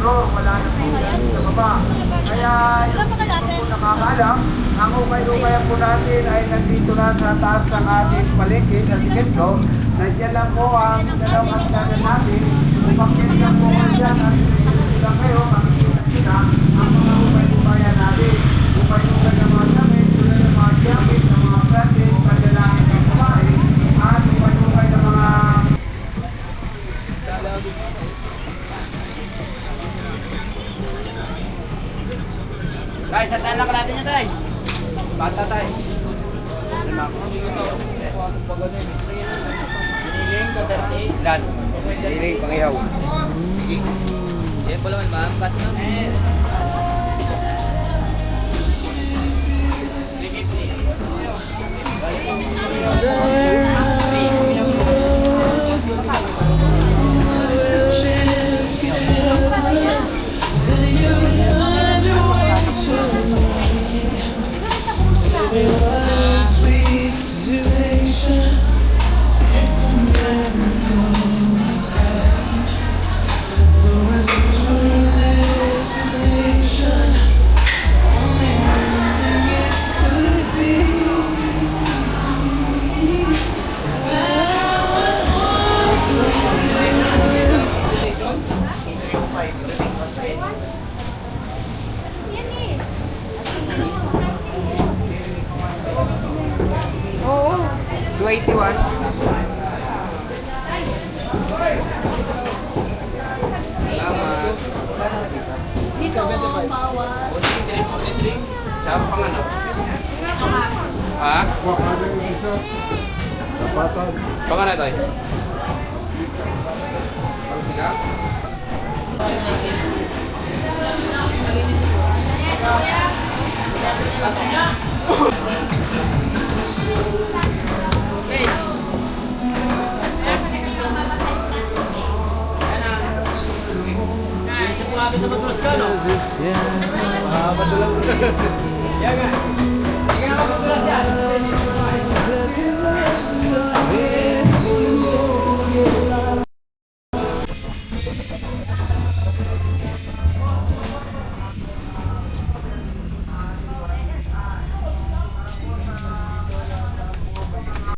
floor, wala na po yan sa baba. Kaya yung po nakakaalam, ang ukay-ukayan po natin ay nandito na sa taas ng ating palengke sa Tiquetso. Nandiyan lang po ang dalawang hagdanan natin. Umakit lang po kayo dyan at lang kayo, makikita ang mga ukay-ukayan natin. Ukay-ukay ng mga damit, tulad ng mga siyakis, ng mga plastic, panlalangin ng kumain, at ukay-ukay ng mga Tay, sa talang ka natin niya, Tay. Bata, Tay. Biniling ko, 38. Dan, dili pangihaw. Yan po naman, ma'am. Pass, ma'am. Oo, 281. Salamat. Dito, bawal. Saan pang ano? Ha? Pang ano, Tay? Pang sigaw? Yes.